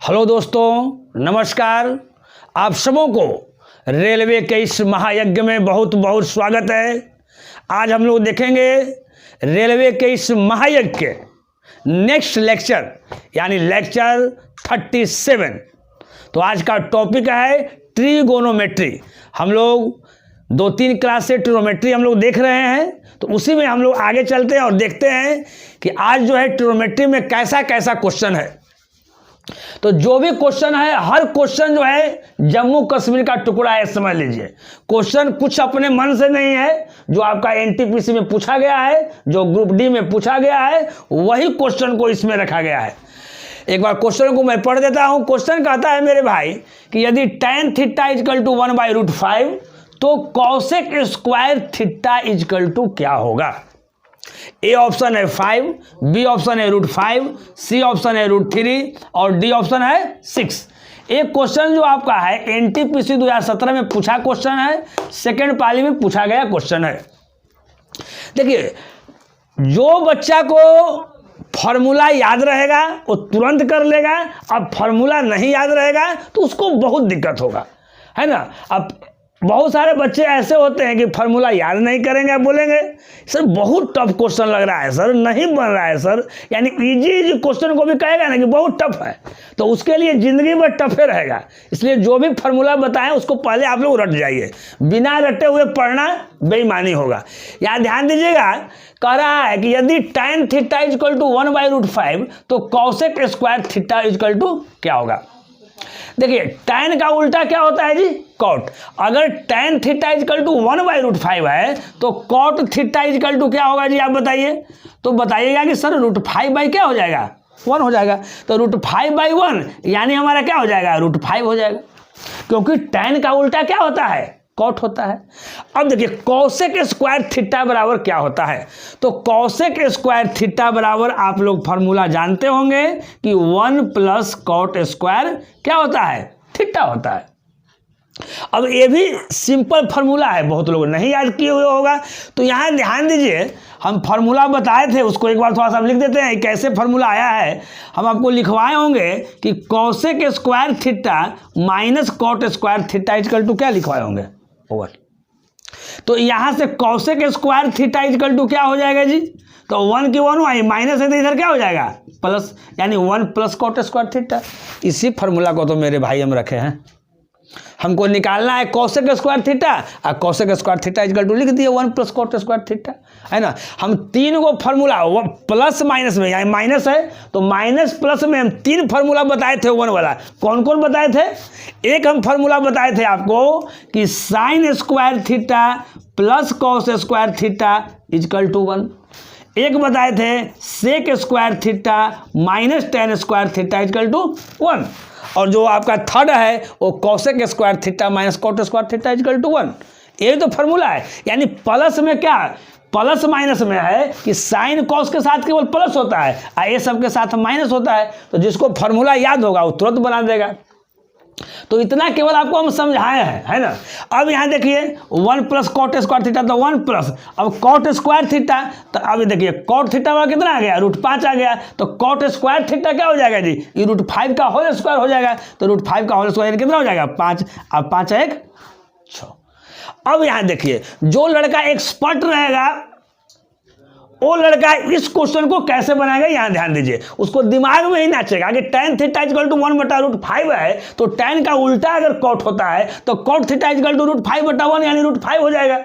Hello दोस्तों, नमस्कार। आप सबों को रेलवे के इस महायज्ञ में बहुत बहुत स्वागत है। आज हम लोग देखेंगे रेलवे के इस महायज्ञ के नेक्स्ट लेक्चर यानी लेक्चर 37। तो आज का टॉपिक है ट्रिगोनोमेट्री। हम लोग 2-3 क्लास से ट्रिगोनोमेट्री हम लोग देख रहे हैं, तो उसी में हम लोग आगे चलते हैं और देखते हैं कि आज जो है ट्रिगोनोमेट्री में कैसा कैसा क्वेश्चन है। तो जो भी क्वेश्चन है, हर क्वेश्चन जो है जम्मू कश्मीर का टुकड़ा है, समझ लीजिए। क्वेश्चन कुछ अपने मन से नहीं है, जो आपका एनटीपीसी में पूछा गया है, जो ग्रुप डी में पूछा गया है, वही क्वेश्चन को इसमें रखा गया है। एक बार क्वेश्चन को मैं पढ़ देता हूं। क्वेश्चन कहता है मेरे भाई कि यदि tan थीटा इजकल टू 1/√5 तो cosec square theta is equal to क्या होगा। ए ऑप्शन है 5, बी ऑप्शन है √5, सी ऑप्शन है √3 और डी ऑप्शन है 6। एक क्वेश्चन जो आपका है एनटीपीसी 2017 में पूछा क्वेश्चन है, सेकंड पाली में पूछा गया क्वेश्चन है। देखिए, जो बच्चा को फॉर्मूला याद रहेगा वो तुरंत कर लेगा। अब फॉर्मूला नहीं याद रहेगा तो उसको बहुत दिक्कत होगा, है ना। अब बहुत सारे बच्चे ऐसे होते हैं कि फार्मूला याद नहीं करेंगे, बोलेंगे सर बहुत टफ क्वेश्चन लग रहा है, सर नहीं बन रहा है सर। यानी इजी क्वेश्चन को भी कहेगा ना कि बहुत टफ है, तो उसके लिए जिंदगी भर टफे रहेगा। इसलिए जो भी फार्मूला बताएं उसको पहले आप लोग रट जाइए, बिना रटे हुए पढ़ना बेईमानी होगा। यहाँ ध्यान दीजिएगा, कह रहा है कि यदि tan थीटा इजकल टू 1/√5 तो cosec square theta is equal to क्या होगा। देखिए, tan का उल्टा क्या होता है जी, कॉट। अगर tan थीटा इजकल टू 1/√5 है तो कॉट थीटा इजकल टू क्या होगा जी, आप बताइए। तो बताइएगा कि सर √5 बाई क्या हो जाएगा, 1 हो जाएगा। तो √5/1 यानी हमारा क्या हो जाएगा, √5 हो जाएगा, क्योंकि tan का उल्टा क्या होता है, कॉट होता है। अब देखिए कॉसेक स्क्वायर थीटा बराबर क्या होता है। तो कॉसेक स्क्वायर थीटा बराबर आप लोग फार्मूला जानते होंगे कि 1 + कॉट स्क्वायर क्या होता है, थीटा होता है। अब ये भी सिंपल फार्मूला है, बहुत लोग नहीं याद किए हुए होगा। तो यहाँ ध्यान दीजिए, हम फार्मूला बताए थे, उसको एक बार थोड़ा सा लिख देते हैं कैसे फार्मूला आया है। हम आपको लिखवाए होंगे कि cosec square theta minus cot square theta is equal to क्या लिखवाए होंगे, ओवर। तो यहां से cosec square theta is equal to क्या हो जाएगा जी, तो 1 की 1 आई, माइनस है तो इधर क्या हो जाएगा प्लस, यानी 1 + कॉट स्क्वायर थीटा। इसी फार्मूला को तो मेरे भाई हम रखे हैं। हमको निकालना है कॉसेक स्क्वायर थीटा, और cosec square theta is equal to लिख दिए 1 + कॉट स्क्वायर थीटा, है ना। हम 3 को फार्मूला प्लस माइनस में, यानी माइनस है तो माइनस प्लस में हम 3 फार्मूला बताए थे 1 वाला। कौन कौन बताए थे, एक हम फार्मूला बताए थे आपको कि sine square theta plus cos square theta is equal to 1। एक बताए थे sec square theta minus tan square theta is equal to 1। और जो आपका थर्ड है वो cosec square theta minus cot square theta is equal to 1। ये तो फार्मूला है। यानी प्लस में क्या, प्लस माइनस में है कि साइन कॉस के साथ केवल प्लस होता है और ये सब के साथ माइनस होता है। तो जिसको फार्मूला याद होगा वो तुरंत बना देगा। तो इतना केवल आपको हम समझाए हैं, है ना। अब यहाँ देखिए 1 + कॉट स्क्वायर थीटा, तो 1 प्लस अब कॉट स्क्वायर थीटा, तो अब देखिए कॉट थीटा वाला कितना आ गया, √5 आ गया। तो कॉट स्क्वायर थीटा क्या हो जाएगा जी, ये √5 का होल स्क्वायर हो जाएगा। तो √5 का होल स्क्वायर कितना हो जाएगा, 5। अब 5 1 6। अब यहाँ देखिए, जो लड़का एक्सपर्ट रहेगा वो लड़का इस क्वेश्चन को कैसे बनाएगा, यहां ध्यान दीजिए। उसको दिमाग में ही नाचेगा कि tan थीटा इजकल टू 1/√5 है, तो tan का उल्टा अगर कॉट होता है तो कॉट थीटा इजकल टू √5/1 यानी √5 हो जाएगा।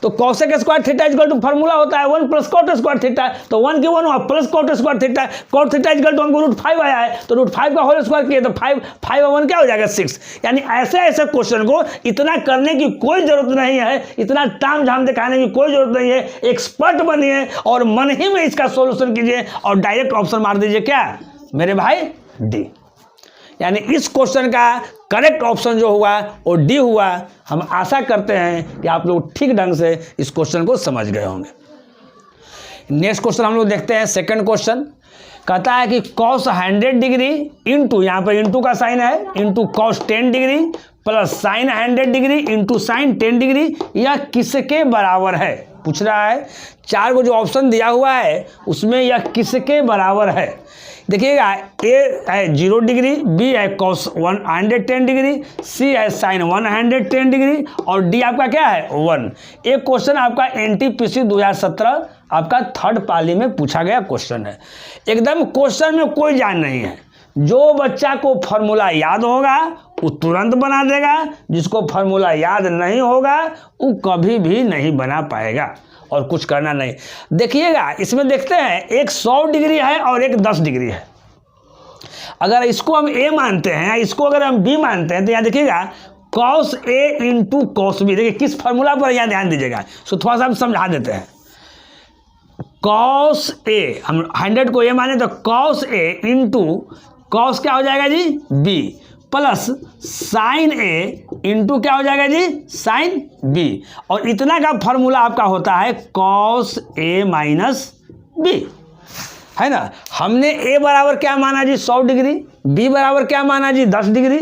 तो cosec square theta is equal to formula होता है 1 + कॉट स्क्वायर थीटा, तो 1 की 1 plus cot square theta, cot theta is equal to हमको √5 आया है, तो √5 का होल स्क्वायर किए तो 5 और 1 क्या हो जाएगा 6। यानी ऐसे ऐसे क्वेश्चन को इतना करने की कोई जरूरत नहीं है, इतना ताम झाम दिखाने की कोई जरूरत नहीं है। एक्सपर्ट बनिए और मन ही में इसका सोल्यूशन कीजिए और डायरेक्ट ऑप्शन मार दीजिए क्या मेरे भाई, डी। यानी इस क्वेश्चन का करेक्ट ऑप्शन जो हुआ वो डी हुआ। हम आशा करते हैं कि आप लोग ठीक ढंग से इस क्वेश्चन को समझ गए होंगे। नेक्स्ट क्वेश्चन हम लोग देखते हैं। सेकंड क्वेश्चन कहता है कि cos 100 डिग्री इंटू, यहाँ पर इंटू का साइन है, into cos 10 degree plus sign 100 degree into sine 10 degree, यह किसके बराबर है पूछ रहा है। 4 को जो ऑप्शन दिया हुआ है उसमें यह किसके बराबर है। देखिएगा, ए है 0 डिग्री, बी है cos 110 डिग्री, सी है sin 110 डिग्री और डी आपका क्या है 1। एक क्वेश्चन आपका एनटीपीसी 2017 आपका थर्ड पाली में पूछा गया क्वेश्चन है। एकदम क्वेश्चन में कोई जान नहीं है। जो बच्चा को फॉर्मूला याद होगा वो तुरंत बना देगा, जिसको फॉर्मूला याद नहीं होगा वो कभी भी नहीं बना पाएगा और कुछ करना नहीं। देखिएगा, इसमें देखते हैं एक 100 डिग्री है और एक 10 डिग्री है। अगर इसको हम ए मानते हैं, इसको अगर हम बी मानते हैं, तो यहाँ देखिएगा cos A into cos B। देखिए किस फॉर्मूला पर यहाँ ध्यान दीजिएगा, सो थोड़ा सा हम समझा देते हैं। cos A, हम 100 को ए माने तो cos A इंटू cos क्या हो जाएगा जी B plus sign A into क्या हो जाएगा जी साइन B। और इतना का फॉर्मूला आपका होता है cos A माइनस B, है ना। हमने A बराबर क्या माना जी 100 डिग्री, B बराबर क्या माना जी 10 डिग्री।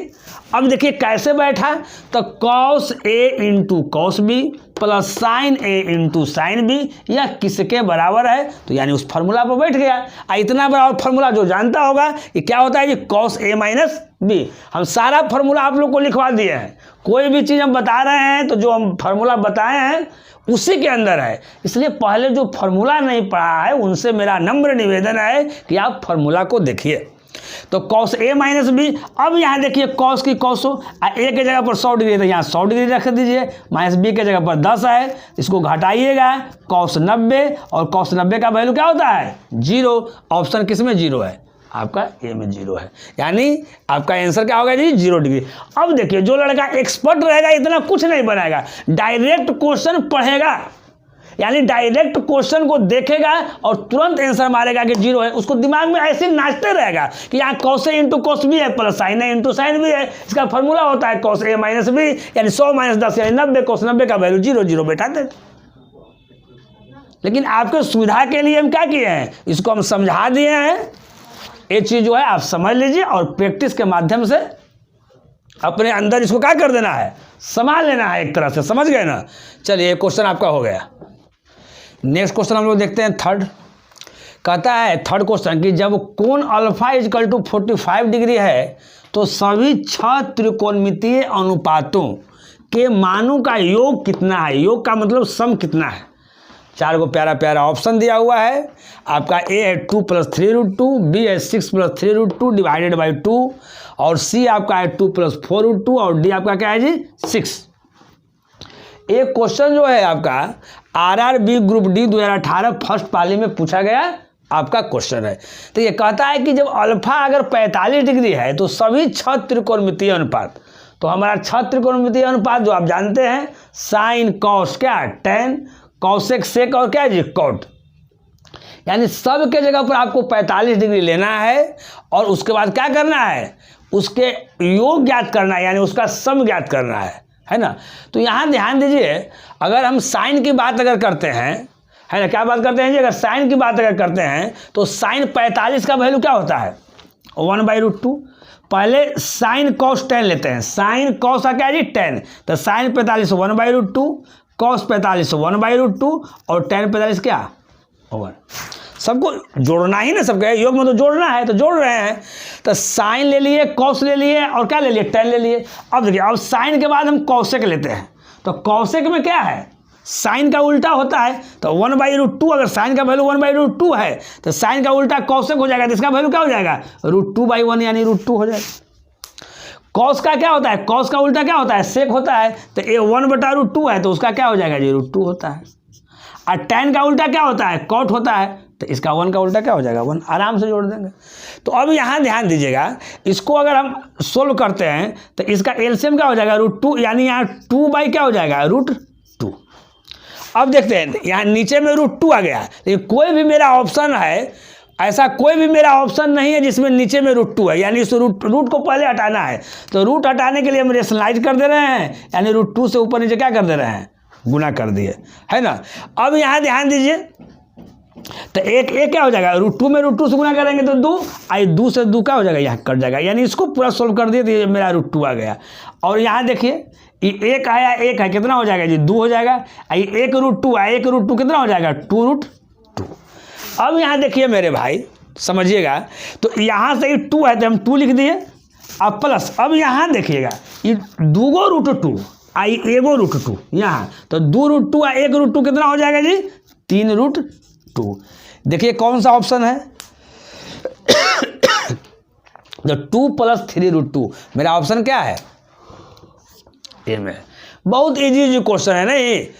अब देखिए कैसे बैठा, तो cos A into cos B plus sign A into sine B यह किसके बराबर है, तो यानी उस फार्मूला पर बैठ गया। इतना बराबर फार्मूला जो जानता होगा ये क्या होता है जी cos A माइनस B। हम सारा फार्मूला आप लोग को लिखवा दिए हैं। कोई भी चीज़ हम बता रहे हैं तो जो हम फार्मूला बताए हैं उसी के अंदर है। इसलिए पहले जो फार्मूला नहीं पढ़ा है उनसे मेरा नम्र निवेदन है कि आप फार्मूला को देखिए। तो cos A माइनस बी, अब यहाँ देखिए cos की cos हो, A के जगह पर 100 डिग्री तो यहाँ 100 डिग्री रख दीजिए, माइनस B के जगह पर 10 है, इसको घटाइएगा cos 90 और cos 90 का वैल्यू क्या होता है 0। ऑप्शन किस में 0 है, आपका ए में 0 है, यानी आपका आंसर क्या होगा जी 0 डिग्री। अब देखिए जो लड़का एक्सपर्ट रहेगा इतना कुछ नहीं बनाएगा, डायरेक्ट क्वेश्चन पढ़ेगा, यानी डायरेक्ट क्वेश्चन को देखेगा और तुरंत आंसर मारेगा कि 0 है। उसको दिमाग में ऐसे नाचते रहेगा कि यहाँ cos A into cos B है plus sin A into sin B है। इसका फॉर्मूला होता है cos A माइनस B, यानी 100 माइनस 10 यानी 90, cos 90 का वैल्यू 0 0 बैठा दे। लेकिन आपके सुविधा के लिए हम क्या किए हैं, इसको हम समझा दिए हैं। ये चीज़ जो है आप समझ लीजिए और प्रैक्टिस के माध्यम से अपने अंदर इसको क्या कर देना है, संभाल लेना है एक तरह से, समझ गए ना। चलिए क्वेश्चन आपका हो गया। नेक्स्ट क्वेश्चन हम लोग देखते हैं थर्ड। कहता है थर्ड क्वेश्चन कि जब कोण अल्फा इजकल टू 45 डिग्री है तो सभी 6 त्रिकोणमितीय अनुपातों के मानों का योग कितना है। योग का मतलब सम कितना है। 4 को प्यारा प्यारा ऑप्शन दिया हुआ है। आपका ए है 2 + 3√2, बी है 6 + 3√2 डिवाइडेड बाई 2 और सी आपका है 2 + 4√2 और डी आपका क्या है जी 6। एक क्वेश्चन जो है आपका RRB ग्रुप डी 2018 फर्स्ट पाली में पूछा गया आपका क्वेश्चन है। तो ये कहता है कि जब अल्फा अगर 45 डिग्री है तो सभी 6 त्रिकोणमितीय अनुपात, तो हमारा 6 त्रिकोणमितीय अनुपात जो आप जानते हैं साइन कॉस क्या tan कॉसेक सेक और क्या जी कॉट, यानी सब के जगह पर आपको 45 डिग्री लेना है और उसके बाद क्या करना है, उसके योग ज्ञात करना है, यानी उसका सम ज्ञात करना है ना। तो यहाँ ध्यान दीजिए, अगर हम साइन की बात अगर करते हैं, है ना, क्या बात करते हैं जी, अगर साइन की बात अगर करते हैं तो साइन 45 का वैल्यू क्या होता है 1/√2। पहले साइन कॉस 10 लेते हैं, साइन कॉस का क्या है जी 10, तो साइन 45 1/√2, कॉस 45 1/√2 और tan 45 क्या ओवर। सबको जोड़ना ही ना, सबके योग में तो जोड़ना है, तो जोड़ रहे हैं। तो साइन ले लिए, कॉस ले लिए और क्या ले लिए tan ले लिए। अब देखिए, अब साइन के बाद हम कॉसेक लेते हैं, तो कॉसेक में क्या है साइन का उल्टा होता है, तो 1/√2 अगर साइन का वैल्यू 1/√2 है तो साइन का उल्टा कॉसेक हो जाएगा, तो इसका वैल्यू क्या हो जाएगा √2/1 यानी √2 हो जाएगा। कॉस का क्या होता है, कॉस का उल्टा क्या होता है सेक होता है, तो ये 1/√2 है तो उसका क्या हो जाएगा जी √2 होता है। और tan का उल्टा क्या होता है कॉट होता है, तो इसका 1 का उल्टा क्या हो जाएगा 1, आराम से जोड़ देंगे। तो अब यहाँ ध्यान दीजिएगा, इसको अगर हम सोल्व करते हैं तो इसका एलसीएम क्या हो जाएगा √2, यानी यहाँ 2 क्या हो जाएगा √2। अब देखते हैं यहाँ नीचे में √2 आ गया, लेकिन कोई भी मेरा ऑप्शन है, ऐसा कोई भी मेरा ऑप्शन नहीं है जिसमें नीचे में √2 है, यानी इस रूट को पहले हटाना है। तो रूट हटाने के लिए हम रेशनलाइज कर दे रहे हैं, यानी √2 से ऊपर नीचे क्या कर दे रहे हैं गुना कर दिए, है ना। अब यहाँ ध्यान दीजिए, तो एक क्या हो जाएगा √2 में √2 से गुना करेंगे तो 2, आई 2 से 2 क्या हो जाएगा यहाँ कट जाएगा, यानी इसको पूरा सोल्व कर दिए तो ये मेरा √2 आ गया। और यहाँ देखिए ये 1 आया, 1 है कितना हो जाएगा जी 2 हो जाएगा, ये 1 √2 आया, 1 √2 कितना हो जाएगा 2 √2। अब यहाँ देखिए मेरे भाई, समझिएगा। तो यहाँ से 2 है तो हम 2 लिख दिए। अब प्लस, अब यहाँ देखिएगा ये 2 रूट 2 आई 1 रूट 2 यहाँ, तो 2 रूट 2 और 1 रूट 2 कितना हो जाएगा जी? 3 रूट 2। देखिए कौन सा ऑप्शन है? तो 2 + 3 रूट 2 मेरा ऑप्शन क्या है? ए में। बहुत इजी क्वेश्चन है ना ये।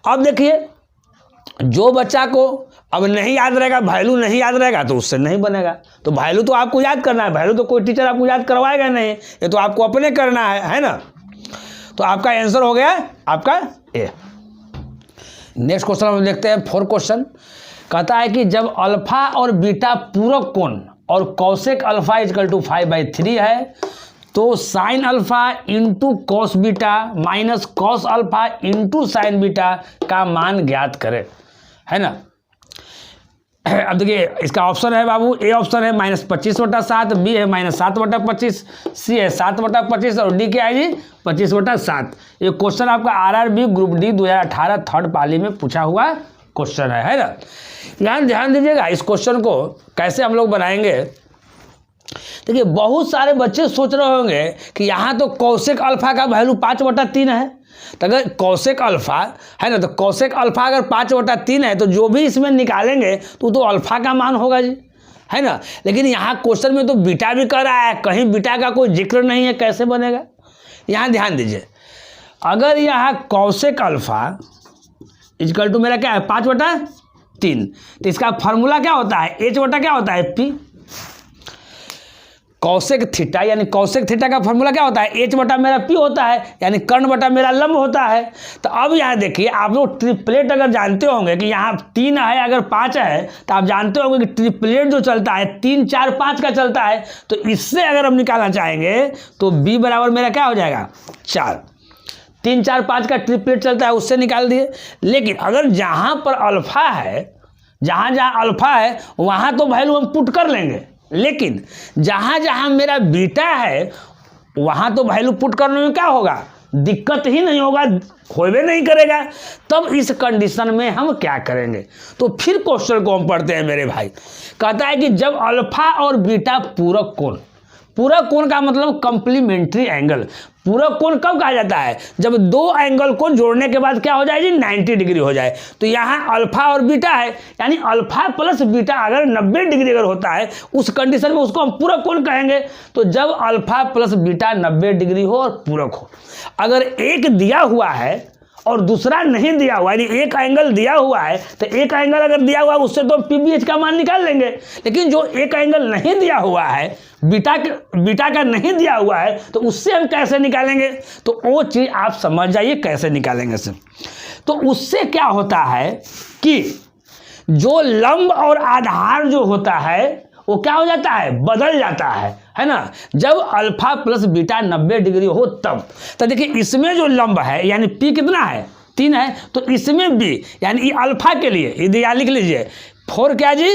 अब देखिए जो बच्चा को अब नहीं याद रहेगा, वैल्यू नहीं याद रहेगा, तो उससे नहीं बनेगा। तो वैल्यू तो आपको याद करना है, वैल्यू तो कोई टीचर आपको याद करवाएगा नहीं, ये तो आपको अपने करना है ना। तो आपका आंसर हो गया आपका ए। नेक्स्ट क्वेश्चन हम देखते हैं 4 क्वेश्चन। कहता है कि जब अल्फा और बीटा पूरक कोण और कौशिक अल्फा = 5/3 है, तो sine alpha into cos beta minus cos alpha into sine beta का मान ज्ञात करें, है ना। अब देखिए इसका ऑप्शन है बाबू, ए ऑप्शन है -25/7, बी है -7/25, सी है 7/25 और डी क्या है जी? 25/7। ये क्वेश्चन आपका RRB ग्रुप डी 2018 थर्ड पाली में पूछा हुआ क्वेश्चन है ना। यहाँ ध्यान दीजिएगा इस क्वेश्चन को कैसे हम लोग बनाएंगे। देखिए बहुत सारे बच्चे सोच रहे होंगे कि यहाँ तो कौशिक अल्फा का वैल्यू 5/3 है, तो अगर कौशिक अल्फा है ना, तो कौशिक अल्फा अगर 5/3 है तो जो भी इसमें निकालेंगे तो अल्फा का मान होगा जी, है ना। लेकिन यहाँ क्वेश्चन में तो बीटा भी कर रहा है, कहीं बीटा का कोई जिक्र नहीं है, कैसे बनेगा? यहाँ ध्यान दीजिए, अगर यहाँ कौशिक अल्फा = मेरा क्या है 5/3, तो इसका फॉर्मूला क्या होता है? H क्या होता है? P। कौशिक थीटा यानी कौशिक थीटा का फॉर्मूला क्या होता है? H मेरा P होता है, यानी कर्ण मेरा लंब होता है। तो अब यहाँ देखिए आप लोग ट्रिपलेट अगर जानते होंगे कि यहाँ 3 है अगर 5 है, तो आप जानते होंगे कि ट्रिपलेट जो चलता है 3 4 5 का चलता है। तो इससे अगर हम निकालना चाहेंगे तो B बराबर मेरा क्या हो जाएगा? 4। 3 4 5 का ट्रिपलेट चलता है, उससे निकाल दिए। लेकिन अगर जहाँ पर अल्फा है, जहाँ अल्फा है वहाँ तो वैल्यू हम पुट कर लेंगे, लेकिन जहाँ जहाँ मेरा बीटा है वहाँ तो वैल्यू पुट करने में क्या होगा? दिक्कत ही नहीं होगा, होवे नहीं करेगा। तब इस कंडीशन में हम क्या करेंगे? तो फिर क्वेश्चन को हम पढ़ते हैं मेरे भाई। कहता है कि जब अल्फा और बीटा पूरक कोण, पूरक कोण का मतलब कंप्लीमेंट्री एंगल। पूरक कोण कब कहा जाता है? जब 2 एंगल को जोड़ने के बाद क्या हो जाए जी? 90 डिग्री हो जाए। तो यहाँ अल्फा और बीटा है, यानी अल्फा प्लस बीटा अगर 90 डिग्री अगर होता है उस कंडीशन में उसको हम पूरक कोण कहेंगे। तो जब अल्फा प्लस बीटा 90 डिग्री हो और पूरक हो, अगर एक दिया हुआ है और दूसरा नहीं दिया हुआ, यानी एक एंगल दिया हुआ है, तो एक एंगल अगर दिया हुआ है उससे तो PBH का मान निकाल लेंगे। लेकिन जो एक एंगल नहीं दिया हुआ है, बीटा का नहीं दिया हुआ है, तो उससे हम कैसे निकालेंगे? तो वो चीज़ आप समझ जाइए कैसे निकालेंगे से। तो उससे क्या होता है कि जो लंब और आधार जो होता है वो क्या हो जाता है? बदल जाता है ना। जब अल्फा प्लस बीटा 90 डिग्री हो तब। तो देखिए इसमें जो लंब है यानी P कितना है? 3 है, तो इसमें B यानी ये अल्फा के लिए, ये लिख लीजिए 4 क्या जी?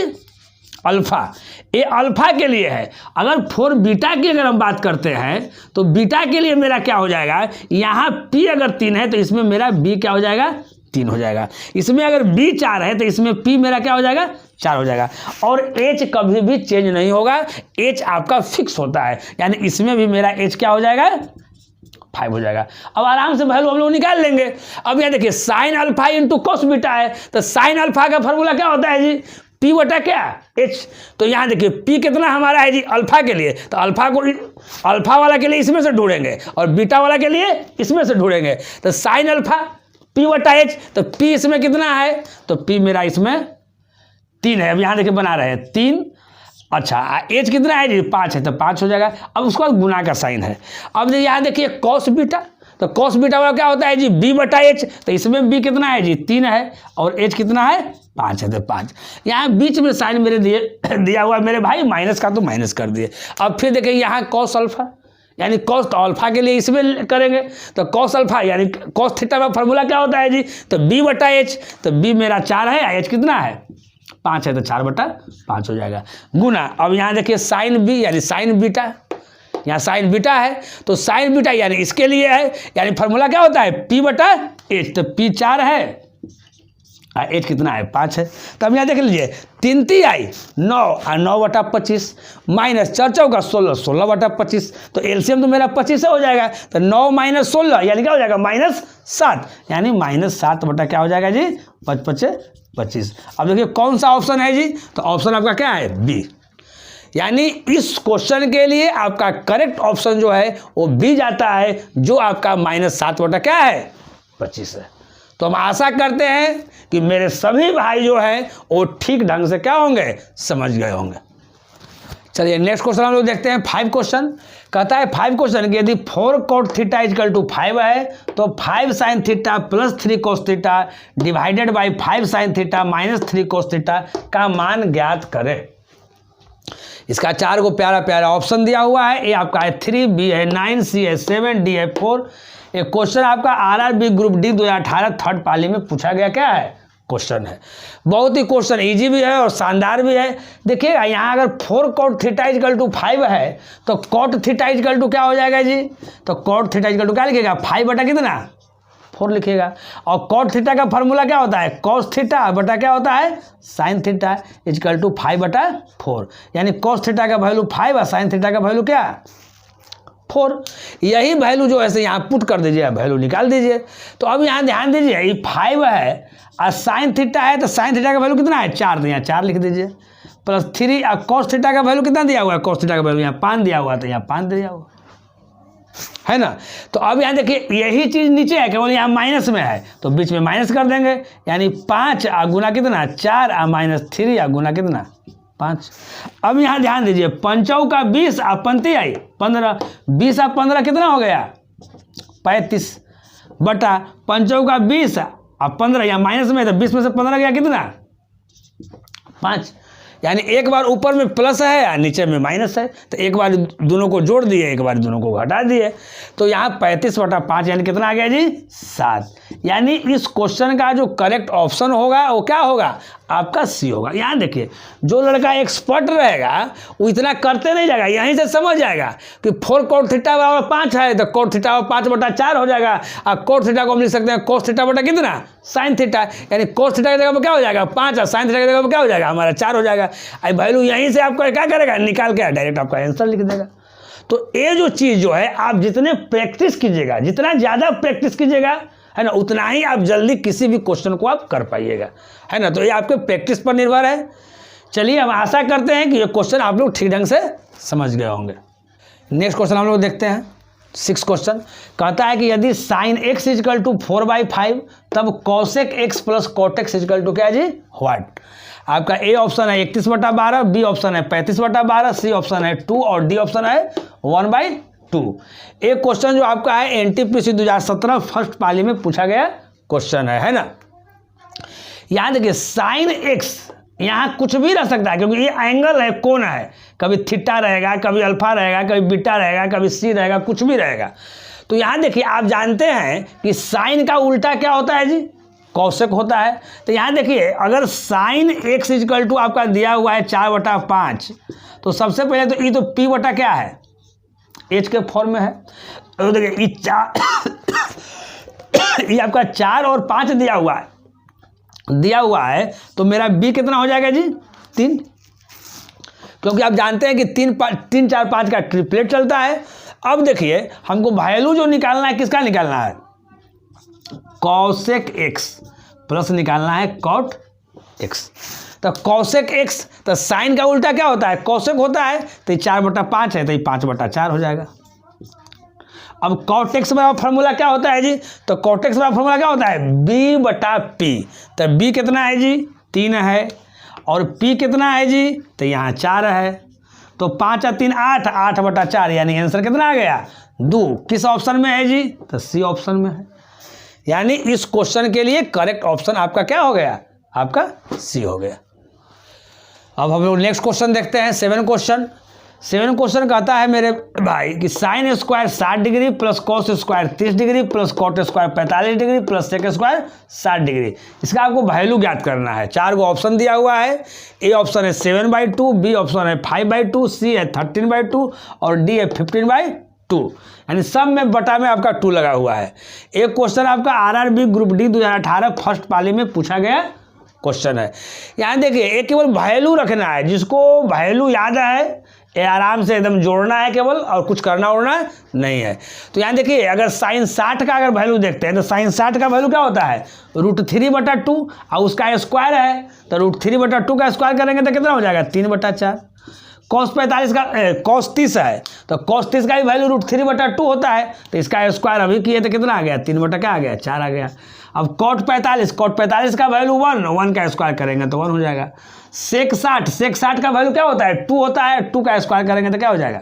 अल्फा। ये अल्फा के लिए है। अगर 4 बीटा की अगर हम बात करते हैं तो बीटा के लिए मेरा क्या हो जाएगा? यहाँ P अगर 3 है तो इसमें मेरा B क्या हो जाएगा? 3 हो जाएगा। इसमें अगर B 4 है तो इसमें P मेरा क्या हो जाएगा? 4 हो जाएगा। और H कभी भी चेंज नहीं होगा, H आपका फिक्स होता है, यानी इसमें भी मेरा H क्या हो जाएगा? 5 हो जाएगा। अब आराम से वैल्यू हम लोग निकाल लेंगे। अब यहाँ देखिए sine alpha into cos beta है, तो साइन अल्फा का फॉर्मूला क्या होता है जी? P बटा क्या? H। तो यहाँ देखिए P कितना हमारा है जी? अल्फा के लिए, तो अल्फा को अल्फा वाला के लिए इसमें से ढूंढेंगे और बीटा वाला के लिए इसमें से ढूंढेंगे। तो साइन अल्फा P बटा H, तो P इसमें कितना है? तो P मेरा इसमें 3 है। अब यहाँ देखिए बना रहे हैं 3, अच्छा H कितना है जी? 5 है, तो 5 हो जाएगा। अब उसके बाद गुना का साइन है। अब यहाँ देखिए कॉस बीटा, तो कॉस बीटा वाला क्या होता है जी? B बटा H, तो इसमें B कितना है जी? 3 है और H कितना है? 5 है, तो 5। यहाँ बीच में साइन मेरे दिया हुआ मेरे भाई, माइनस का तो माइनस कर दिए। अब फिर देखिए यहाँ कॉस अल्फा यानी कॉस, तो अल्फा के लिए इसमें करेंगे, तो कॉस अल्फा यानी कॉस थीटा का फॉर्मूला क्या होता है जी? तो B बटा H, तो B मेरा 4 है, H कितना है? 5 है, तो 4/5 हो जाएगा। गुना, अब यहाँ देखिए साइन B यानी साइन बीटा, यहाँ साइन बीटा है, तो साइन बीटा यानी इसके लिए है, यानी फॉर्मूला क्या होता है? P बटा H, तो P 4 है एज कितना है 5 है। तो अब यहाँ देख लीजिए 3 3 आई 9 और 9/25 माइनस 4 चौका 16 16/25, तो एलसीएम तो मेरा 25 हो जाएगा। तो 9 - 16 यानी क्या हो जाएगा -7, यानी -7 बटा क्या हो जाएगा जी 5 × 25। अब देखिए कौन सा ऑप्शन है जी, तो ऑप्शन आपका क्या है बी। यानी इस क्वेश्चन के लिए आपका करेक्ट ऑप्शन जो है वो बी जाता है, जो आपका -7 बटा क्या है 25 है। तो हम आशा करते हैं कि मेरे सभी भाई जो हैं वो ठीक ढंग से क्या होंगे समझ गए होंगे। चलिए नेक्स्ट क्वेश्चन हम लोग देखते हैं 5 क्वेश्चन। कहता है 5 क्वेश्चन कि यदि 4 cot थीटा = 5 है तो 5 sin theta + 3 cos theta divided by 5 sin theta - 3 cos theta का मान ज्ञात करें। इसका 4 को प्यारा प्यारा ऑप्शन दिया हुआ है। ए आपका है 3, बी है 9, सी है 7, डी है 4। एक क्वेश्चन आपका RRB ग्रुप डी 2018 थर्ड पाली में पूछा गया क्या है क्वेश्चन है। बहुत ही क्वेश्चन इजी भी है और शानदार भी है। देखिएगा यहाँ अगर 4 cot थीटा = 5 है तो cot थीटा = क्या हो जाएगा जी, तो cot थीटा = क्या लिखेगा 5 बटा कितना 4 लिखेगा। और cot थीटा का फॉर्मूला क्या होता है cos थीटा बटा क्या होता है sin थीटा = 5/4, यानी cos थीटा का वैल्यू 5 और sin थीटा का वैल्यू क्या 4। यही वैल्यू जो है यहाँ पुट कर दीजिए, वैल्यू निकाल दीजिए। तो अब यहाँ ध्यान दीजिए ये 5 है और sin थीटा है, तो sin थीटा का वैल्यू कितना है 4, तो यहाँ 4 लिख दीजिए +3 और cos थीटा का वैल्यू कितना दिया हुआ है, cos थीटा का वैल्यू यहाँ 5 दिया हुआ है, तो यहाँ 5 दिया हुआ है ना। तो अब यहाँ देखिए यही चीज़ नीचे है केवल यहाँ माइनस में है, तो बीच में माइनस कर देंगे, यानी 5 और गुना कितना 4 और -3 और गुना कितना 5। अब यहाँ ध्यान दीजिए 5 का 20 और 5 आई 15, 20 और 15 कितना हो गया 35 बटा 5 का 20 और 15, यहाँ माइनस में है तो 20 में से 15 गया कितना 5, यानी एक बार ऊपर में प्लस है और नीचे में माइनस है, तो एक बार दोनों को जोड़ दिए एक बार दोनों को घटा दिए, तो यहाँ 35/5 यानी कितना आ गया जी 7। यानी इस क्वेश्चन का जो करेक्ट ऑप्शन होगा वो क्या होगा आपका सी होगा। यहाँ देखिए जो लड़का एक्सपर्ट रहेगा वो इतना करते नहीं जाएगा, यहीं से समझ जाएगा कि 4 cot थीटा = 5 है तो cot थीटा 5/4 हो जाएगा, और cot थीटा को हम लिख सकते हैं cos थीटा बटा कितना sin थीटा, यानी cos थीटा की जगह पर क्या हो जाएगा 5 और sin थीटा की जगह पर क्या हो जाएगा हमारा 4 हो जाएगा। अब वैल्यू यहीं से आपका क्या करेगा निकाल के डायरेक्ट आपका आंसर लिख देगा। तो ये जो चीज़ जो है आप जितने प्रैक्टिस कीजिएगा, जितना ज़्यादा प्रैक्टिस कीजिएगा है ना, उतना ही आप जल्दी किसी भी क्वेश्चन को आप कर पाइएगा, है ना। तो ये आपके प्रैक्टिस पर निर्भर है। चलिए हम आशा करते हैं कि ये क्वेश्चन आप लोग ठीक ढंग से समझ गए होंगे। नेक्स्ट क्वेश्चन हम लोग देखते हैं 6 क्वेश्चन। कहता है कि यदि sin x = 4/5 तब cosec x + cot x = क्या जी व्हाट। आपका ए ऑप्शन है 31/12, बी ऑप्शन है 35/12, सी ऑप्शन है 2 और डी ऑप्शन है 1/2। एक क्वेश्चन जो आपका है NTPC 2017 फर्स्ट पाली में पूछा गया क्वेश्चन है ना। यहाँ देखिए sin x यहाँ कुछ भी रह सकता है क्योंकि ये एंगल है, कोण है, कभी थीटा रहेगा, कभी अल्फा रहेगा, कभी बीटा रहेगा, कभी सी रहेगा, कुछ भी रहेगा। तो यहाँ देखिए आप जानते हैं कि साइन का उल्टा क्या होता है जी कौशिक होता है। तो यहाँ देखिए अगर sin x = आपका दिया हुआ है 4/5, तो सबसे पहले तो ये तो p बटा क्या है h के फॉर्म में है। तो देखिए ये आपका 4 और 5 दिया हुआ है तो मेरा b कितना हो जाएगा जी 3, क्योंकि आप जानते हैं कि 3 4 5 का ट्रिपलेट चलता है। अब देखिए हमको वैल्यू जो निकालना है किसका निकालना है cosec x प्लस निकालना है cot x। तो cosec x तो साइन का उल्टा क्या होता है cosec होता है, तो ये 4/5 है तो ये 5/4 हो जाएगा। अब cot x बराबर फॉर्मूला क्या होता है जी, तो cot x बराबर फॉर्मूला क्या होता है b/p। तो b कितना है जी 3 है और p कितना है जी तो यहाँ 4 है, तो 5 और 3 8, 8/4 यानी आंसर कितना आ गया 2। किस ऑप्शन में है जी तो सी ऑप्शन में है। यानी इस क्वेश्चन के लिए करेक्ट ऑप्शन आपका क्या हो गया आपका सी हो गया। अब हम लोग नेक्स्ट क्वेश्चन देखते हैं 7 क्वेश्चन कहता है मेरे भाई कि sine square 60 degree plus cos square 30 degree plus cot square 45 degree plus sec square 60 degree. इसका आपको वैल्यू ज्ञात करना है। 4 को ऑप्शन दिया हुआ है। ए ऑप्शन है 7/2, बी ऑप्शन है 5/2, सी है 13/2 और डी है 15/2, यानी सब में बटा में आपका 2 लगा हुआ है। एक क्वेश्चन आपका RRB ग्रुप डी 2018 फर्स्ट पाली में पूछा गया क्वेश्चन है। यहाँ देखिए एक केवल वैल्यू रखना है, जिसको वैल्यू याद है ये आराम से एकदम जोड़ना है केवल, और कुछ करना उड़ना नहीं है। तो यहाँ देखिए अगर sin 60 का अगर वैल्यू देखते हैं तो sin 60 का वैल्यू क्या होता है √3/2, और उसका स्क्वायर है तो √3/2 का स्क्वायर करेंगे तो कितना हो जाएगा 3/4। cos 45 का cos 30 है तो cos 30 का भी वैल्यू √3/2 होता है, तो इसका स्क्वायर अभी किए तो कितना आ गया 3 क्या आ गया 4 आ गया। अब cot 45 का वैल्यू 1 का स्क्वायर करेंगे तो 1 हो जाएगा। sec 60 का वैल्यू क्या होता है 2 होता है, 2 का स्क्वायर करेंगे तो क्या हो जाएगा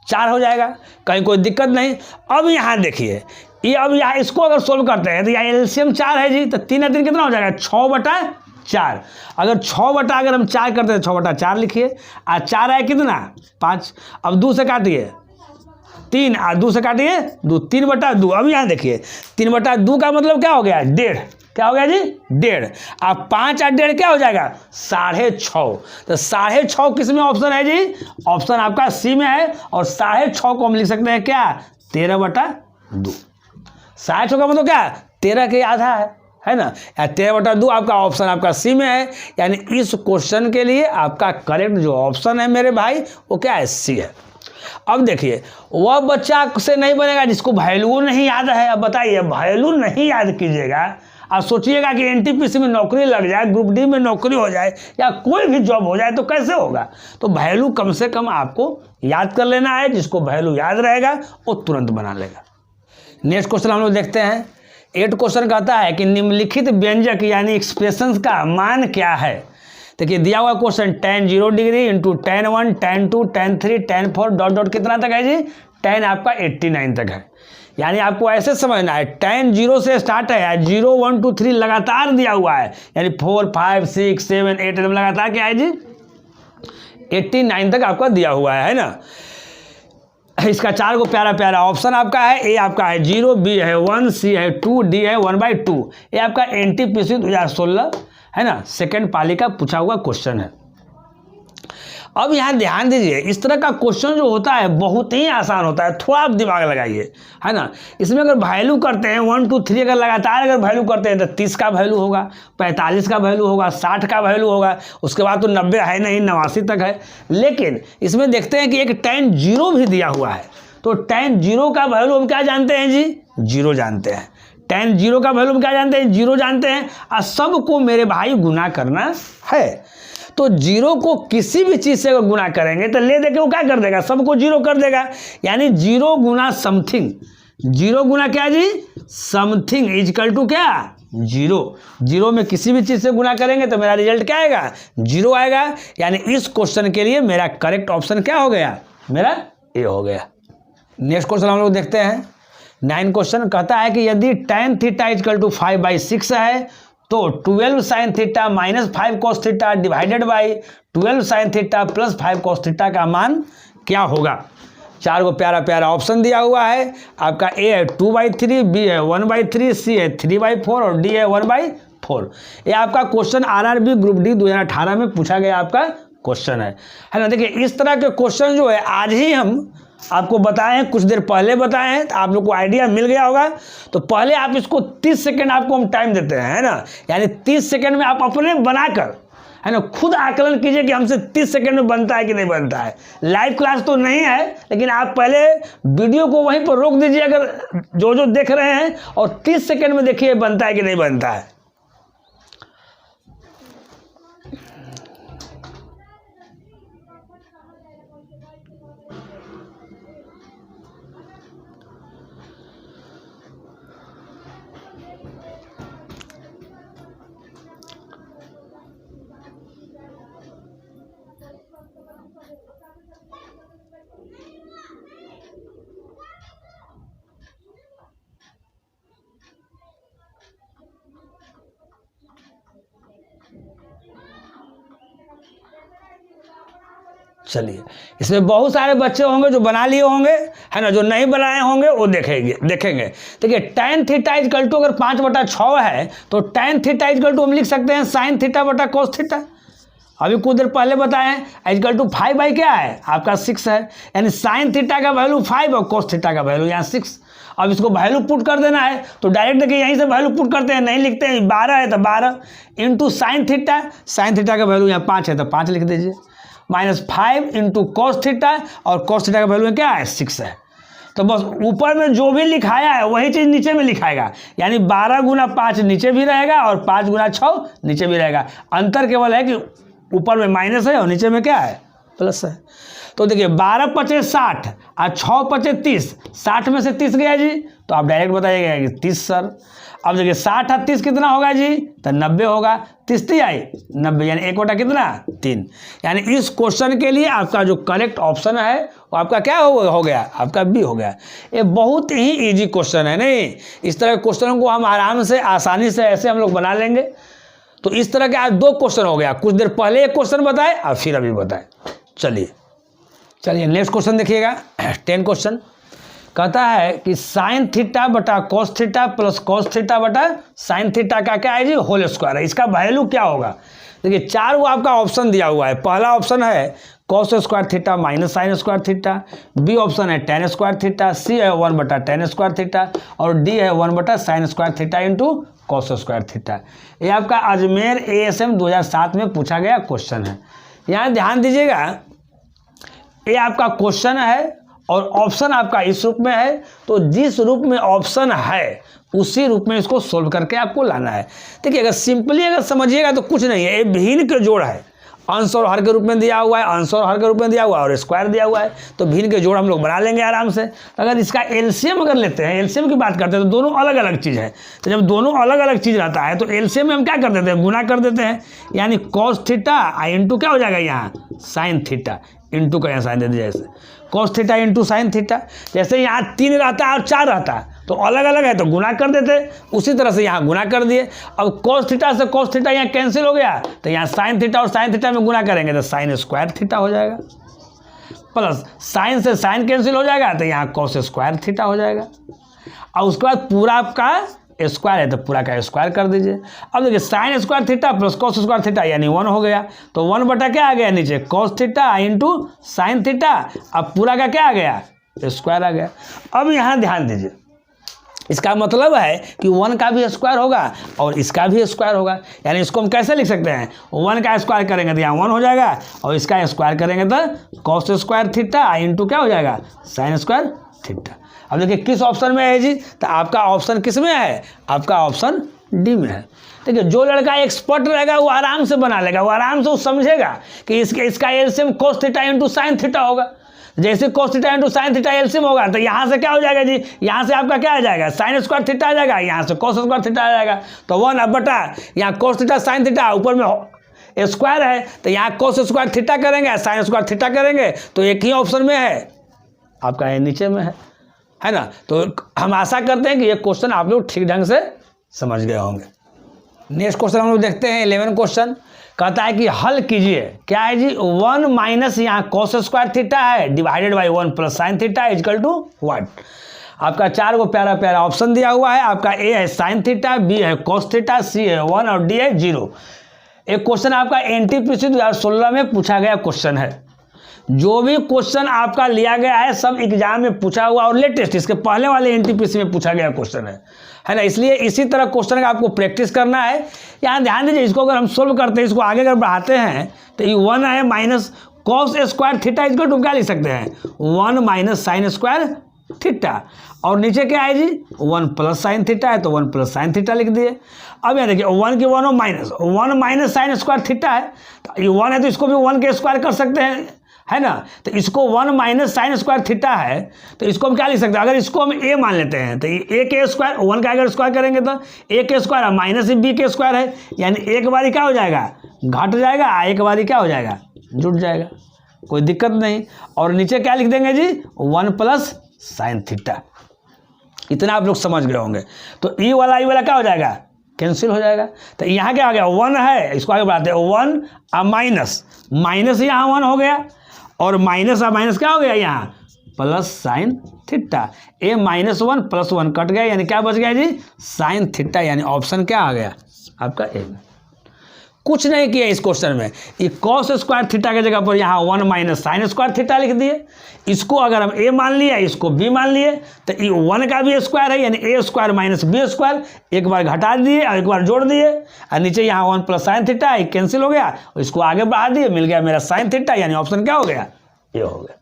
4 हो जाएगा, कहीं कोई दिक्कत नहीं। अब यहाँ देखिए ये अब यहाँ इसको अगर सोल्व करते हैं तो यहाँ एलसीएम 4 है जी, तो 3 3 कितना हो जाएगा 6/4। अगर 6 अगर हम 4 करते हैं 6/4 लिखिए, और 4 है कितना 5। अब 2 से काटिए 3, और 2 से काटिए 2, 3/2। अब यहाँ देखिए 3/2 का मतलब क्या हो गया 1.5, क्या हो गया जी 1.5। अब 5 और 1.5 क्या हो जाएगा 6.5। तो 6.5 किस में ऑप्शन है जी, ऑप्शन आपका सी में है, और 6.5 को हम लिख सकते हैं क्या 13/2। 6.5 का मतलब क्या 13 के आधा है ना, या 13/2 आपका ऑप्शन आपका सी में है। यानी इस क्वेश्चन के लिए आपका करेक्ट जो ऑप्शन है मेरे भाई वो क्या है सी है। अब देखिए वह बच्चा से नहीं बनेगा जिसको वैल्यू नहीं याद है। अब बताइए वैल्यू नहीं याद कीजिएगा, आप सोचिएगा कि एनटीपीसी में नौकरी लग जाए, ग्रुप डी में नौकरी हो जाए, या कोई भी जॉब हो जाए तो कैसे होगा। तो वैल्यू कम से कम आपको याद कर लेना है, जिसको वैल्यू याद रहेगा वो तुरंत बना लेगा। नेक्स्ट क्वेश्चन हम लोग देखते हैं। 8 क्वेश्चन कहता है कि निम्नलिखित व्यंजक यानी एक्सप्रेशंस का मान क्या है। देखिए दिया हुआ question tan 0 degree into tan 1 tan 2 tan 3 tan 4 dot dot कितना तक है जी tan आपका 89 तक है। यानी आपको ऐसे समझना है tan 0 से स्टार्ट है, 0 1 2 3 लगातार दिया हुआ है, यानी 4 5 6 7 8 लगातार क्या है जी 89 तक आपका दिया हुआ है ना। इसका 4 को प्यारा प्यारा ऑप्शन आपका है, ए आपका है 0, बी है 1, सी है 2, डी है 1/2। ये आपका एनटीपीसी 2016 है ना सेकंड पाली का पूछा हुआ क्वेश्चन है। अब यहाँ ध्यान दीजिए इस तरह का क्वेश्चन जो होता है बहुत ही आसान होता है, थोड़ा आप दिमाग लगाइए है ना। इसमें अगर वैल्यू करते हैं 1 2 3 अगर लगातार अगर वैल्यू करते हैं तो 30 का वैल्यू होगा, 45 का वैल्यू होगा, 60 का वैल्यू होगा, उसके बाद तो 90 है नहीं 89 तक है। लेकिन इसमें देखते हैं कि एक tan 0 भी दिया हुआ है, तो tan 0 का वैल्यू हम क्या जानते हैं जी 0 जानते हैं। tan 0 का वैल्यू हम क्या जानते हैं 0 जानते हैं, और सबको मेरे भाई गुना करना है। तो 0 को किसी भी चीज़ से अगर गुना करेंगे तो ले दे के वो क्या कर देगा सबको 0 कर देगा। यानी 0 गुना समथिंग, 0 गुना क्या जी समथिंग इजकल टू क्या 0। 0 में किसी भी चीज़ से गुना करेंगे तो मेरा रिजल्ट क्या आएगा 0 आएगा। यानी इस क्वेश्चन के लिए मेरा करेक्ट ऑप्शन क्या हो गया मेरा ए हो गया। नेक्स्ट क्वेश्चन हम लोग देखते हैं। 9 क्वेश्चन कहता है कि यदि tan थीटा इजकल टू 5/6 है तो 12 sin theta minus 5 cos theta divided by 12 sin theta plus 5 cos theta का मान क्या होगा। 4 को प्यारा प्यारा ऑप्शन दिया हुआ है। आपका ए है 2/3, बी है 1/3, सी है 3/4 और डी है 1/4। ये आपका क्वेश्चन आरआरबी ग्रुप डी 2018 में पूछा गया आपका क्वेश्चन है ना। देखिए इस तरह के क्वेश्चन जो है आज ही हम आपको बताए हैं, कुछ देर पहले बताए हैं, तो आप लोग को आइडिया मिल गया होगा। तो पहले आप इसको 30 सेकंड आपको हम टाइम देते हैं है ना, यानी 30 सेकंड में आप अपने बनाकर है ना खुद आकलन कीजिए कि हमसे 30 सेकंड में बनता है कि नहीं बनता है। लाइव क्लास तो नहीं है, लेकिन आप पहले वीडियो को वहीं पर रोक दीजिए अगर जो देख रहे हैं, और 30 सेकंड में देखिए बनता है कि नहीं बनता है। चलिए इसमें बहुत सारे बच्चे होंगे जो बना लिए होंगे है ना, जो नहीं बनाए होंगे वो देखेंगे। देखिए tan थीटा इजकल टू अगर 5/6 है तो tan थीटा इजकल टू हम लिख सकते हैं sin थीटा बटा cos थीटा। अभी कुछ देर पहले बताएं इक्वल टू 5 बाई क्या है आपका 6 है, यानी साइन थीटा का वैल्यू 5 और कोस थीटा का वैल्यू यहाँ 6। अब इसको वैल्यू पुट कर देना है तो डायरेक्ट देखिए यहीं से वैल्यू पुट करते हैं, नहीं लिखते हैं 12 है तो 12 इंटू साइन थीटा का वैल्यू यहाँ 5 है तो 5 लिख दीजिए, -5 इंटू कोस थीटा, और कोस थीटा का वैल्यू क्या है 6 है। तो बस ऊपर में जो भी लिखाया है वही चीज़ नीचे में लिखाएगा, यानी 12 गुना 5 नीचे भी रहेगा और 5 गुना 6 नीचे भी रहेगा। अंतर केवल है कि ऊपर में माइनस है और नीचे में क्या है प्लस है। तो देखिए 12 पचे 60 और 6 पचे 30, 60 में से 30 गया जी तो आप डायरेक्ट बताइएगा कि 30 सर। अब देखिए 60 और 30 कितना होगा जी तो 90 होगा, 30 आई 90 यानी 1 बटा कितना 3। यानी इस क्वेश्चन के लिए आपका जो करेक्ट ऑप्शन है वो आपका क्या हो गया आपका बी हो गया। ये बहुत ही इजी क्वेश्चन है, नहीं इस तरह के क्वेश्चनों को हम आराम से आसानी से ऐसे हम लोग बना लेंगे। तो इस तरह के आज 2 क्वेश्चन हो गया, कुछ देर पहले एक क्वेश्चन बताए और फिर अभी बताए। चलिए नेक्स्ट क्वेश्चन देखिएगा 10 क्वेश्चन कहता है कि साइन थीटा बटा cos theta plus cos theta बटा साइन थीटा का क्या है जी होल स्क्वायर है, इसका वैल्यू क्या होगा। देखिए 4 वो आपका ऑप्शन दिया हुआ है। पहला ऑप्शन है cos square theta minus sine square theta, B option है टेन स्क्वायर थीटा, सी है 1 बटा टेन स्क्वायर थीटा और डी है 1 बटा sine square theta into cos square theta. ये आपका अजमेर ASM 2007 में पूछा गया क्वेश्चन है। यहाँ ध्यान दीजिएगा, ये आपका क्वेश्चन है और ऑप्शन आपका इस रूप में है, तो जिस रूप में ऑप्शन है उसी रूप में इसको सोल्व करके आपको लाना है। देखिए अगर सिंपली अगर समझिएगा तो कुछ नहीं है, ये भिन्न के जोड़ है, अंश और हर के रूप में दिया हुआ है, अंश और हर के रूप में दिया हुआ है और स्क्वायर दिया हुआ है, तो भिन्न के जोड़ हम लोग बना लेंगे आराम से। अगर इसका एलसीएम अगर लेते हैं, एलसीएम की बात करते हैं तो दोनों अलग अलग चीज़ है। तो जब दोनों अलग अलग चीज़ रहता है तो एलसीएम में हम क्या कर देते हैं गुना कर देते हैं, यानी कॉस थीटा इंटू क्या हो जाएगा यहाँ साइन थीटा इंटू का यहाँ साइन दे दिया जैसे cos theta into sine theta. जैसे यहाँ 3 रहता है और 4 रहता है तो अलग अलग है तो गुना कर देते, उसी तरह से यहाँ गुना कर दिए। अब कॉस थीटा से कॉस थीटा यहाँ कैंसिल हो गया तो यहाँ साइन थीटा और साइन थीटा में गुना करेंगे तो साइन स्क्वायर थीटा हो जाएगा, प्लस साइन से साइन कैंसिल हो जाएगा तो यहाँ कॉस स्क्वायर थीटा हो जाएगा। और उसके बाद पूरा आपका स्क्वायर है तो पूरा का स्क्वायर कर दीजिए। अब देखिए sign square theta plus cos square theta यानी 1 हो गया, तो 1 बटा क्या आ गया नीचे cos theta into sine theta, अब पूरा का क्या आ गया स्क्वायर आ गया। अब यहाँ ध्यान दीजिए, इसका मतलब है कि 1 का भी स्क्वायर होगा और इसका भी स्क्वायर होगा, यानी इसको हम कैसे लिख सकते हैं 1 का स्क्वायर करेंगे तो यहाँ 1 हो जाएगा और इसका स्क्वायर करेंगे तो कॉस स्क्वायर थीटा इंटू क्या हो जाएगा साइन स्क्वायर थीटा। अब देखिए किस ऑप्शन में है जी, तो आपका ऑप्शन किस में है, आपका ऑप्शन डी में है। देखिए जो लड़का एक्सपर्ट रहेगा वो आराम से बना लेगा, वो आराम से वो समझेगा कि इसका LCM cos theta into sine theta होगा। जैसे cos theta into sine theta LCM होगा तो यहाँ से क्या हो जाएगा जी, यहाँ से आपका क्या आ जाएगा साइन स्क्वायर थीटा आ जाएगा, यहाँ से कॉस स्क्वायर थीटा आ जाएगा। तो 1 अब बटा यहाँ कॉस थीटा साइन थीटा ऊपर में स्क्वायर है तो यहाँ कॉस स्क्वायर थीटा करेंगे साइन स्क्वायर थीटा करेंगे तो एक ही ऑप्शन में है आपका नीचे में है ना। तो हम आशा करते हैं कि ये क्वेश्चन आप लोग ठीक ढंग से समझ गए होंगे। नेक्स्ट क्वेश्चन हम लोग देखते हैं 11 क्वेश्चन कहता है कि हल कीजिए, क्या है जी 1 माइनस यहाँ कॉस स्क्वायर थीटा है divided by 1 plus sine theta equal to what. आपका 4 को प्यारा प्यारा ऑप्शन दिया हुआ है, आपका ए है साइन थीटा, बी है कॉस थीटा, सी है 1 और डी है 0। एक क्वेश्चन आपका एनटीपीसी 2016 में पूछा गया क्वेश्चन है। जो भी क्वेश्चन आपका लिया गया है सब एग्जाम में पूछा हुआ और लेटेस्ट इसके पहले वाले एनटीपीसी में पूछा गया क्वेश्चन है ना। इसलिए इसी तरह क्वेश्चन का आपको प्रैक्टिस करना है। यहाँ ध्यान दीजिए, इसको अगर हम सोल्व करते हैं, इसको आगे अगर बढ़ाते हैं तो ये 1 है माइनस कॉस स्क्वायर थीटा, इसको तुम क्या लिख सकते हैं 1 माइनस साइन स्क्वायर थीटा, और नीचे क्या है जी 1 प्लस साइन थीटा है तो 1 प्लस साइन थीटा लिख दिए। अब यहाँ देखिए 1 की 1 माइनस साइन स्क्वायर थीटा है, तो ये 1 है तो इसको भी 1 के स्क्वायर कर सकते हैं, है ना। तो इसको 1 माइनस साइन स्क्वायर थीटा है तो इसको हम क्या लिख सकते हैं, अगर इसको हम ए मान लेते हैं तो ये ए के स्क्वायर 1 का अगर स्क्वायर करेंगे तो ए के स्क्वायर माइनस बी के स्क्वायर है, यानी एक बारी क्या हो जाएगा घट जाएगा, एक बारी क्या हो जाएगा जुट जाएगा, कोई दिक्कत नहीं। और नीचे क्या लिख देंगे जी 1 प्लस साइन थीटा। इतना आप लोग समझ गए होंगे। तो ई वाला क्या हो जाएगा कैंसिल हो जाएगा। तो यहाँ क्या हो गया 1 है, इसको आगे बढ़ाते हैं 1 माइनस यहाँ 1 हो गया और माइनस क्या हो गया यहाँ प्लस साइन थीटा। ए -1 प्लस 1 कट गया, यानी क्या बच गया जी साइन थीटा, यानी ऑप्शन क्या आ गया आपका ए। कुछ नहीं किया इस क्वेश्चन में। ये कॉस स्क्वायर थीटा की जगह पर यहाँ 1 माइनस साइन स्क्वायर थीटा लिख दिए। इसको अगर हम a मान लिया, इसको b मान लिए, तो ये 1 का भी स्क्वायर है, यानी a square minus b square. एक बार घटा दिए और एक बार जोड़ दिए, और नीचे यहाँ 1 प्लस साइन थीटा एक कैंसिल हो गया, और इसको आगे बढ़ा दिए, मिल गया मेरा साइन थीटा, यानी ऑप्शन क्या हो गया, ये हो गया।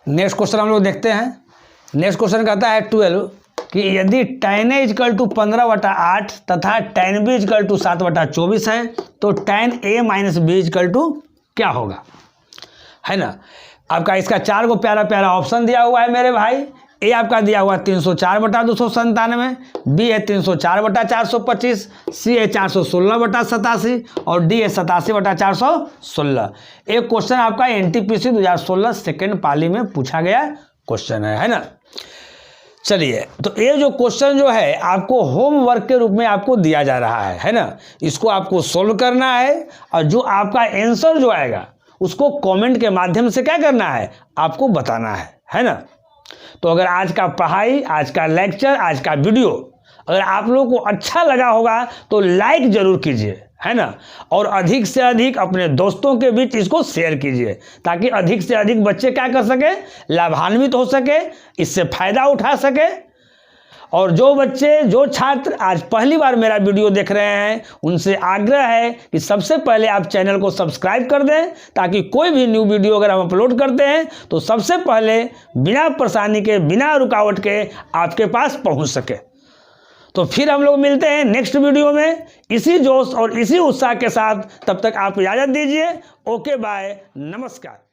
नेक्स्ट क्वेश्चन हम लोग देखते हैं। नेक्स्ट क्वेश्चन कहता है 12 कि यदि tan a इजकल टू 15/8 तथा tan b इजकल टू 7/24 है तो tan a minus B is equal to क्या होगा, है ना। आपका इसका 4 को प्यारा प्यारा ऑप्शन दिया हुआ है मेरे भाई। ए आपका दिया हुआ 304/297, बी है 304/425, सी है 416/87 और डी है 87/416। एक क्वेश्चन आपका NTPC 2016 सेकेंड पाली में पूछा गया क्वेश्चन है ना। चलिए, तो ये जो क्वेश्चन जो है आपको होमवर्क के रूप में आपको दिया जा रहा है ना। इसको आपको सोल्व करना है, और जो आपका आंसर जो आएगा उसको कमेंट के माध्यम से क्या करना है, आपको बताना है ना। तो अगर आज का पढ़ाई, आज का लेक्चर, आज का वीडियो अगर आप लोगों को अच्छा लगा होगा तो लाइक जरूर कीजिए, है ना। और अधिक से अधिक अपने दोस्तों के बीच इसको शेयर कीजिए, ताकि अधिक से अधिक बच्चे क्या कर सके, लाभान्वित हो सके, इससे फायदा उठा सके। और जो बच्चे, जो छात्र आज पहली बार मेरा वीडियो देख रहे हैं, उनसे आग्रह है कि सबसे पहले आप चैनल को सब्सक्राइब कर दें, ताकि कोई भी न्यू वीडियो अगर हम अपलोड करते हैं तो सबसे पहले बिना परेशानी के, बिना रुकावट के आपके पास पहुंच सके। तो फिर हम लोग मिलते हैं नेक्स्ट वीडियो में इसी जोश और इसी उत्साह के साथ। तब तक आप इजाज़त दीजिए। ओके, बाय, नमस्कार।